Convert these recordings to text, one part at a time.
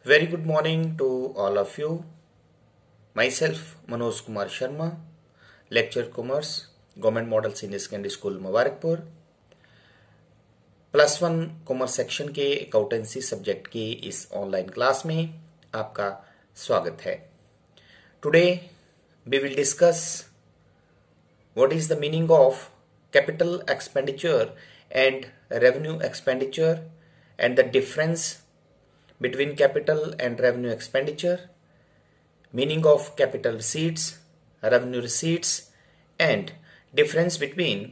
Very good morning to all of you. Myself Manoj Kumar Sharma, Lecturer Commerce, Government Model Senior Secondary School Mubarakpur. +1 commerce section के accountancy subject की इस online class में आपका स्वागत है। Today we will discuss what is the meaning of capital expenditure and revenue expenditure and the difference between capital and revenue expenditure, meaning of capital receipts, revenue receipts and difference between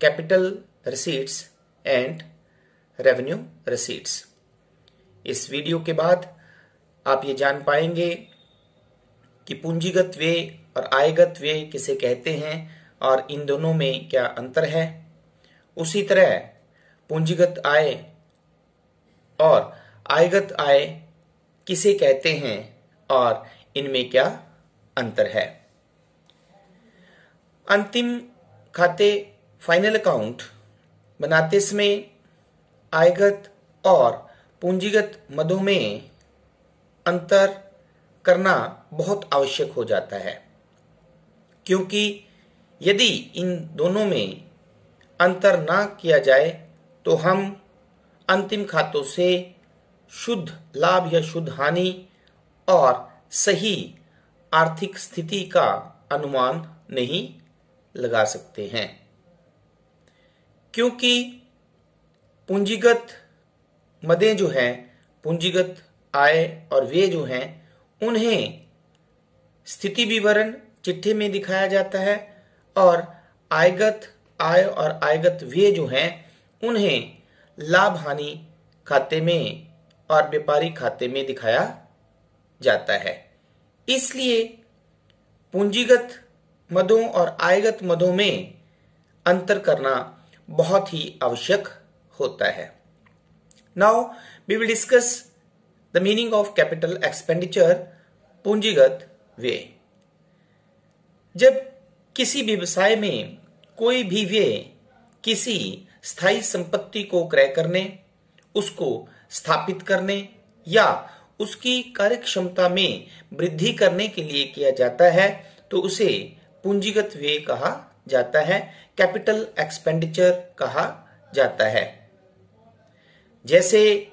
capital receipts and revenue receipts। इस video के बाद आप ये जान पाएंगे कि पूंजीगत व्यय और आयगत व्यय किसे कहते हैं और इन दोनों में क्या अंतर है। उसी तरह पूंजीगत आय और आयगत आय किसे कहते हैं और इनमें क्या अंतर है। अंतिम खाते फाइनल अकाउंट बनाते समय आयगत और पूंजीगत मदों में अंतर करना बहुत आवश्यक हो जाता है, क्योंकि यदि इन दोनों में अंतर ना किया जाए तो हम अंतिम खातों से शुद्ध लाभ या शुद्ध हानि और सही आर्थिक स्थिति का अनुमान नहीं लगा सकते हैं, क्योंकि पूंजीगत मदें जो हैं, पूंजीगत आय और व्यय जो हैं, उन्हें स्थिति विवरण चिट्ठे में दिखाया जाता है और आयगत आय और आयगत व्यय जो हैं उन्हें लाभ हानि खाते में और व्यापारी खाते में दिखाया जाता है। इसलिए पूंजीगत मदों और आयगत मदों में अंतर करना बहुत ही आवश्यक होता है। Now we will discuss the meaning of capital expenditure, पूंजीगत व्यय। जब किसी व्यवसाय में कोई भी व्यय किसी स्थायी संपत्ति को क्रय करने, उसको स्थापित करने या उसकी कार्यक्षमता में वृद्धि करने के लिए किया जाता है तो उसे पूंजीगत व्यय कहा जाता है, कैपिटल एक्सपेंडिचर कहा जाता है। जैसे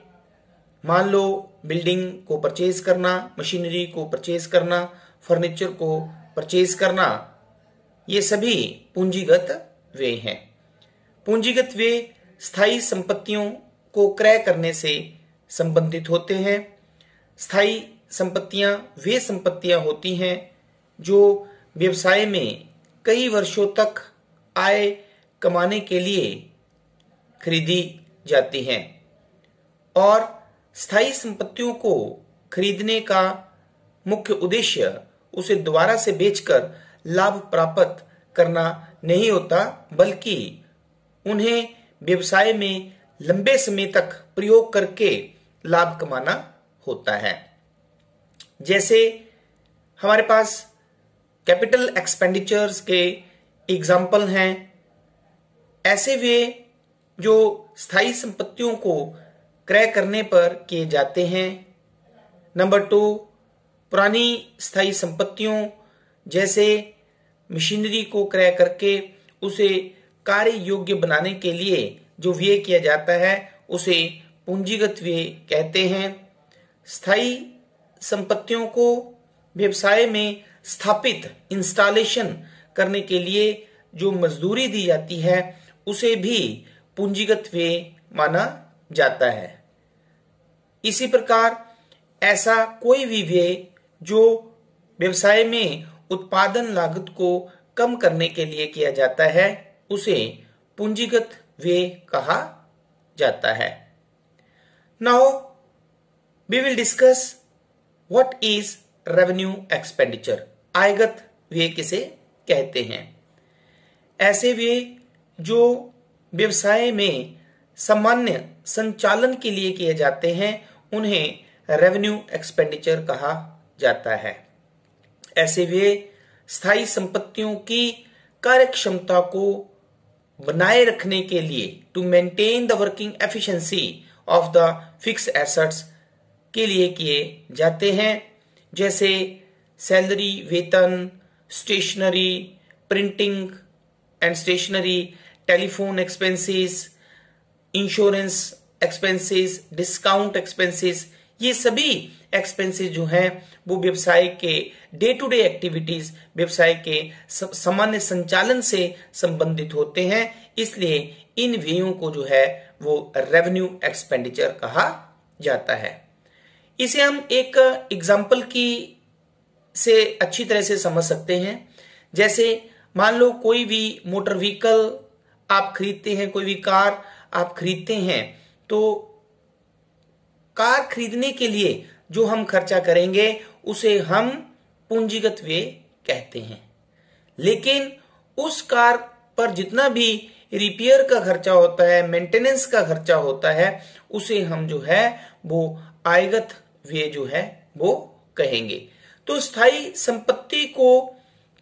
मान लो बिल्डिंग को परचेज करना, मशीनरी को परचेज करना, फर्नीचर को परचेज करना, ये सभी पूंजीगत व्यय हैं। पूंजीगत व्यय स्थायी संपत्तियों को क्रय करने से संबंधित होते हैं। स्थायी संपत्तियां वे संपत्तियां होती हैं जो व्यवसाय में कई वर्षों तक आय कमाने के लिए खरीदी जाती हैं और स्थायी संपत्तियों को खरीदने का मुख्य उद्देश्य उसे दोबारा से बेचकर लाभ प्राप्त करना नहीं होता, बल्कि उन्हें व्यवसाय में लंबे समय तक प्रयोग करके लाभ कमाना होता है। जैसे हमारे पास कैपिटल एक्सपेंडिचर्स के एग्जाम्पल हैं, ऐसे वे जो स्थायी संपत्तियों को क्रय करने पर किए जाते हैं। नंबर 2, पुरानी स्थायी संपत्तियों जैसे मशीनरी को क्रय करके उसे कार्य योग्य बनाने के लिए जो व्यय किया जाता है उसे पूंजीगत व्यय कहते हैं। स्थायी संपत्तियों को व्यवसाय में स्थापित इंस्टॉलेशन करने के लिए जो मजदूरी दी जाती है उसे भी पूंजीगत व्यय माना जाता है। इसी प्रकार ऐसा कोई भी व्यय जो व्यवसाय में उत्पादन लागत को कम करने के लिए किया जाता है उसे पूंजीगत व्यय कहा जाता है। Now we will discuss what is revenue expenditure. आयगत व्यय किसे कहते हैं? ऐसे व्यय जो व्यवसाय में सामान्य संचालन के लिए किए जाते हैं उन्हें रेवेन्यू एक्सपेंडिचर कहा जाता है। ऐसे व्यय स्थायी संपत्तियों की कार्यक्षमता को बनाए रखने के लिए, to maintain the working efficiency of the fixed assets, के लिए किए जाते हैं, जैसे सैलरी, वेतन, stationery, printing and stationery, telephone expenses, insurance expenses, discount expenses. ये सभी एक्सपेंसेस जो हैं वो व्यवसाय के डे टू डे एक्टिविटीज, व्यवसाय के सामान्य संचालन से संबंधित होते हैं, इसलिए इन व्ययों को जो है वो रेवेन्यू एक्सपेंडिचर कहा जाता है। इसे हम एक एग्जाम्पल की से अच्छी तरह से समझ सकते हैं। जैसे मान लो कोई भी मोटर व्हीकल आप खरीदते हैं, कोई भी कार आप खरीदते हैं, तो कार खरीदने के लिए जो हम खर्चा करेंगे उसे हम पूंजीगत व्यय कहते हैं। लेकिन उस कार पर जितना भी रिपेयर का खर्चा होता है, मेंटेनेंस का खर्चा होता है, उसे हम जो है वो आयगत व्यय जो है वो कहेंगे। तो स्थायी संपत्ति को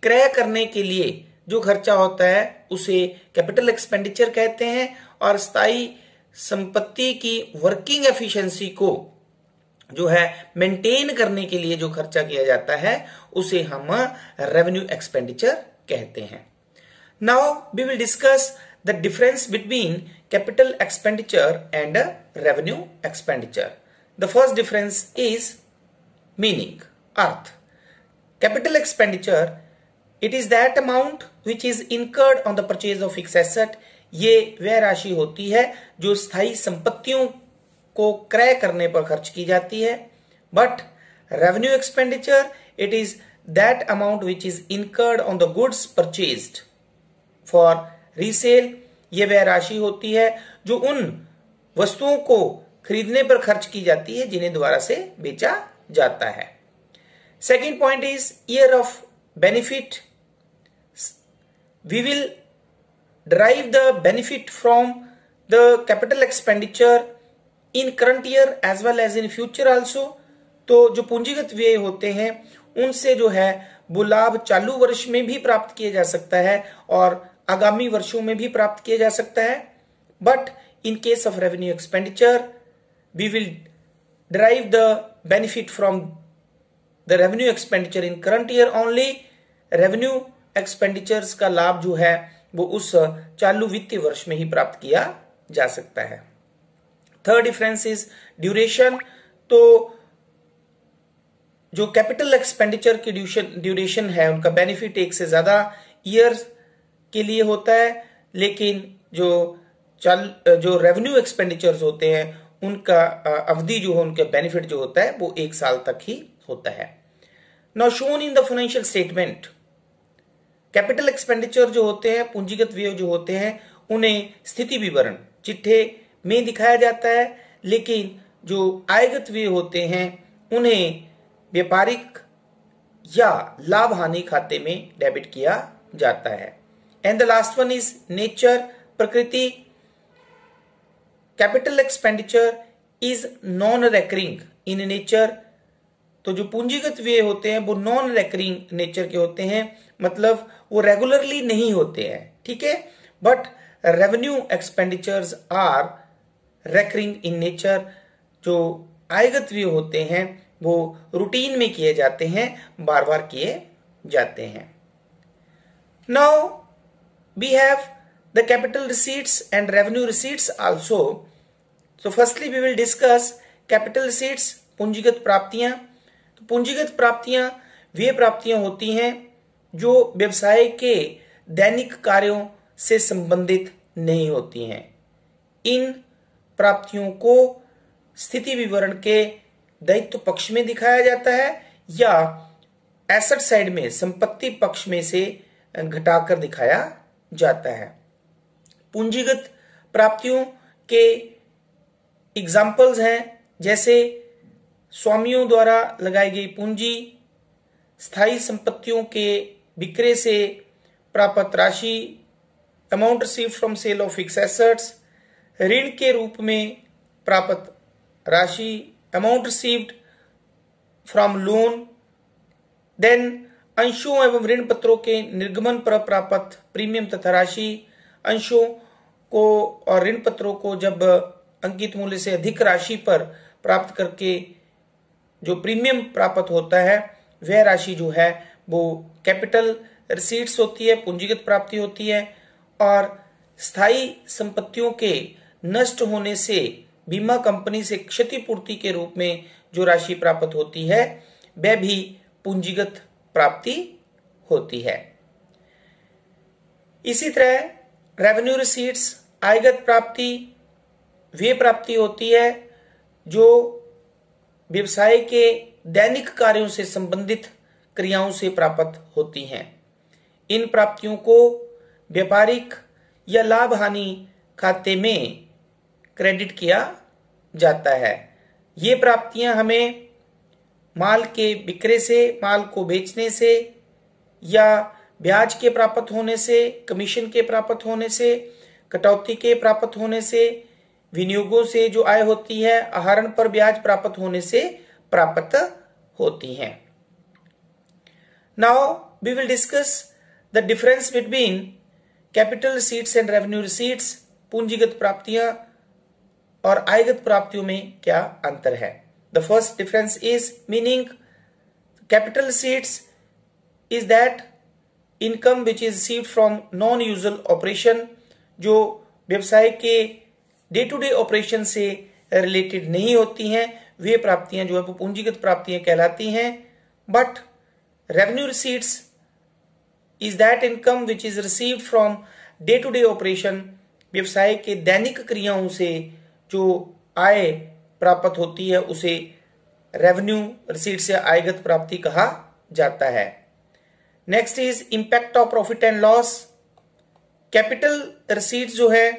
क्रय करने के लिए जो खर्चा होता है उसे कैपिटल एक्सपेंडिचर कहते हैं, और स्थायी संपत्ति की वर्किंग एफिशिएंसी को जो है मेंटेन करने के लिए जो खर्चा किया जाता है उसे हम रेवेन्यू एक्सपेंडिचर कहते हैं। Now we will discuss the difference between capital expenditure and revenue expenditure. The first difference is meaning, अर्थ। Capital expenditure, it is that amount which is incurred on the purchase of fix asset. ये वह राशि होती है जो स्थायी संपत्तियों को क्रय करने पर खर्च की जाती है। But revenue expenditure, it is that amount which is incurred on the goods purchased for resale. ये वह राशि होती है जो उन वस्तुओं को खरीदने पर खर्च की जाती है जिन्हें दोबारा से बेचा जाता है। Second point is year of benefit. We will derive the benefit from the capital expenditure in current year as well as in future also। तो जो पूंजीगत व्यय होते हैं उनसे जो है वो लाभ चालू वर्ष में भी प्राप्त किया जा सकता है और आगामी वर्षों में भी प्राप्त किया जा सकता है। But in case of revenue expenditure we will derive the benefit from the revenue expenditure in current year only। Revenue expenditures का लाभ जो है वो उस चालू वित्तीय वर्ष में ही प्राप्त किया जा सकता है। Third difference is duration. तो जो कैपिटल एक्सपेंडिचर की ड्यूरेशन है उनका बेनिफिट एक से ज्यादा ईयर्स के लिए होता है, लेकिन जो रेवेन्यू एक्सपेंडिचर्स होते हैं उनका अवधि जो है, उनका बेनिफिट जो होता है वो 1 साल तक ही होता है। Now shown in the financial statement, capital expenditure जो होते हैं, पूंजीगत व्यय जो होते हैं, उन्हें स्थिति विवरण चिट्ठे में दिखाया जाता है, लेकिन जो आयगत व्यय होते हैं उन्हें व्यापारिक या लाभ हानि खाते में डेबिट किया जाता है। And the last one is nature, प्रकृति। Capital expenditure is non recurring in nature. तो जो पूंजीगत व्यय होते हैं वो नॉन रेकरिंग नेचर के होते हैं, मतलब वो रेगुलरली नहीं होते हैं, ठीक है। But revenue expenditures are recurring in nature. जो आयगत व्यय होते हैं वो रूटीन में किए जाते हैं, बार बार किए जाते हैं। Now we have the capital receipts and revenue receipts also. So firstly we will discuss capital receipts, पूंजीगत प्राप्तियां। तो पूंजीगत प्राप्तियां वे प्राप्तियां होती हैं जो व्यवसाय के दैनिक कार्यों से संबंधित नहीं होती हैं। इन प्राप्तियों को स्थिति विवरण के दायित्व पक्ष में दिखाया जाता है या एसेट साइड में संपत्ति पक्ष में से घटाकर दिखाया जाता है। पूंजीगत प्राप्तियों के एग्जाम्पल्स हैं, जैसे स्वामियों द्वारा लगाई गई पूंजी, स्थायी संपत्तियों के विक्रय से प्राप्त राशि, amount received from sale of fix assets, ऋण के रूप में प्राप्त राशि, amount received from loan, then अंशों एवं ऋण पत्रों के निर्गमन पर प्राप्त प्रीमियम तथा राशि। अंशों को और ऋण पत्रों को जब अंकित मूल्य से अधिक राशि पर प्राप्त करके जो प्रीमियम प्राप्त होता है वह राशि जो है वो कैपिटल रिसीट्स होती है, पूंजीगत प्राप्ति होती है। और स्थायी संपत्तियों के नष्ट होने से बीमा कंपनी से क्षतिपूर्ति के रूप में जो राशि प्राप्त होती है वह भी पूंजीगत प्राप्ति होती है। इसी तरह रेवेन्यू रिसीट्स आयगत प्राप्ति वे प्राप्ति होती है जो व्यवसाय के दैनिक कार्यों से संबंधित क्रियाओं से प्राप्त होती हैं। इन प्राप्तियों को व्यापारिक या लाभ हानि खाते में क्रेडिट किया जाता है। ये प्राप्तियां हमें माल के विक्रय से, माल को बेचने से या ब्याज के प्राप्त होने से, कमीशन के प्राप्त होने से, कटौती के प्राप्त होने से, विनियोगों से जो आय होती है, आहरण पर ब्याज प्राप्त होने से प्राप्त होती हैं। Now we will discuss the difference between capital receipts and revenue receipts. पूंजीगत प्राप्तियां और आयगत प्राप्तियों में क्या अंतर है? The first difference is meaning capital receipts is that income which is received from non usual operation, जो व्यवसाय के डे टू डे ऑपरेशन से रिलेटेड नहीं होती हैं, वे प्राप्तियां जो है वो पूंजीगत प्राप्तियां कहलाती हैं। But revenue receipts is that income which is received from day to day operation, व्यवसाय के दैनिक क्रियाओं से जो आय प्राप्त होती है उसे रेवेन्यू रिसीट से आयगत प्राप्ति कहा जाता है। Next is impact of profit and loss. Capital receipts जो है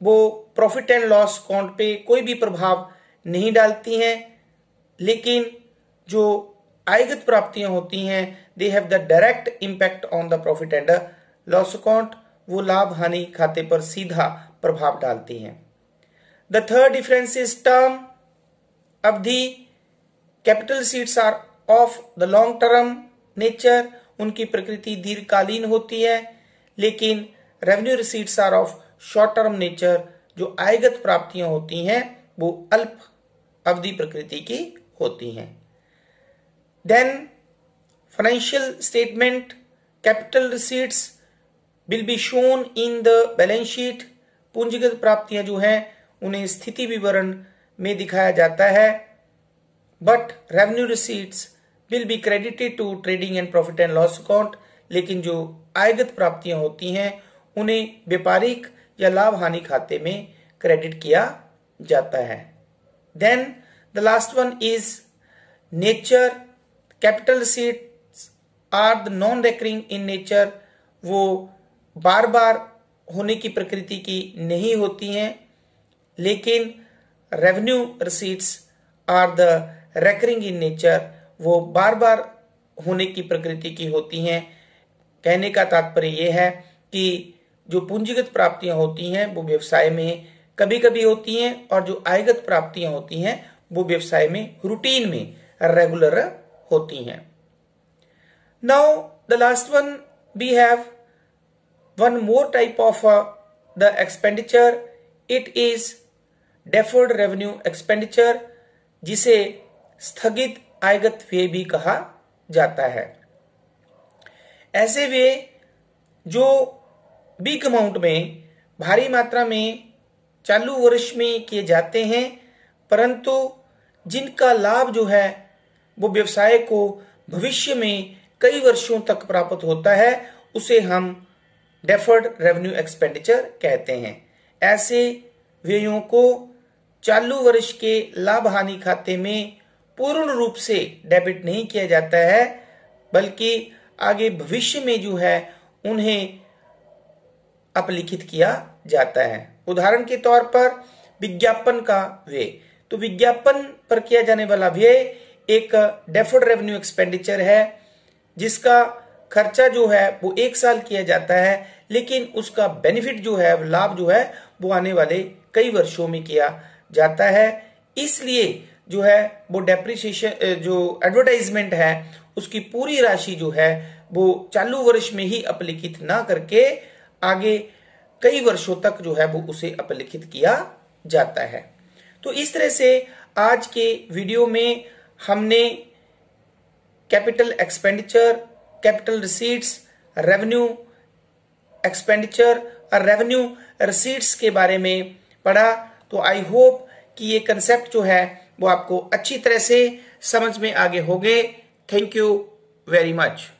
वो प्रॉफिट एंड लॉस अकाउंट पे कोई भी प्रभाव नहीं डालती हैं, लेकिन जो आयगत प्राप्तियां होती हैं they have the direct impact on the profit and loss account, वो लाभ हानि खाते पर सीधा प्रभाव डालती हैं। The third difference is term अवधि। Capital receipts are of the long term nature, उनकी प्रकृति दीर्घकालीन होती है, लेकिन revenue receipts are of short term nature, जो आयगत प्राप्तियां होती हैं वो अल्प अवधि प्रकृति की होती हैं। Then financial statement, capital receipts will be shown in the balance sheet. पूंजीगत प्राप्तियां जो हैं उन्हें स्थिति विवरण में दिखाया जाता है, but revenue receipts will be credited to trading and profit and loss account, लेकिन जो आयगत प्राप्तियां होती हैं उन्हें व्यापारिक या लाभ हानि खाते में क्रेडिट किया जाता है। Then the last one is nature. Capital receipts are the non recurring in nature, वो बार बार होने की प्रकृति की नहीं होती हैं, लेकिन revenue receipts are the recurring in nature, वो बार बार होने की प्रकृति की होती हैं। कहने का तात्पर्य यह है कि जो पूंजीगत प्राप्तियां होती हैं वो व्यवसाय में कभी कभी होती हैं, और जो आयगत प्राप्तियां होती हैं वो व्यवसाय में रूटीन में रेगुलर होती हैं। Now the last one we have one more type of the expenditure, it is deferred revenue expenditure, जिसे स्थगित आयगत व्यय भी कहा जाता है। ऐसे व्यय जो बिग अमाउंट में, भारी मात्रा में चालू वर्ष में किए जाते हैं, परंतु जिनका लाभ जो है वो व्यवसाय को भविष्य में कई वर्षों तक प्राप्त होता है, उसे हम डेफर्ड रेवेन्यू एक्सपेंडिचर कहते हैं। ऐसे व्ययों को चालू वर्ष के लाभ हानि खाते में पूर्ण रूप से डेबिट नहीं किया जाता है, बल्कि आगे भविष्य में जो है उन्हें अपलिखित किया जाता है। उदाहरण के तौर पर विज्ञापन का व्यय, तो विज्ञापन पर किया जाने वाला व्यय एक डेफर्ड रेवेन्यू एक्सपेंडिचर है, जिसका खर्चा जो है वो 1 साल किया जाता है, लेकिन उसका बेनिफिट जो है, लाभ जो है वो आने वाले कई वर्षों में किया जाता है। इसलिए जो है वो डेप्रिसिएशन, जो एडवर्टाइजमेंट है उसकी पूरी राशि जो है वो चालू वर्ष में ही अपलिखित ना करके आगे कई वर्षों तक जो है वो उसे अपलिखित किया जाता है। तो इस तरह से आज के वीडियो में हमने capital expenditure, capital receipts, revenue expenditure और रेवेन्यू रिसीट्स के बारे में पढ़ा। तो आई होप कि ये कंसेप्ट जो है वो आपको अच्छी तरह से समझ में आगे होंगे। Thank you very much.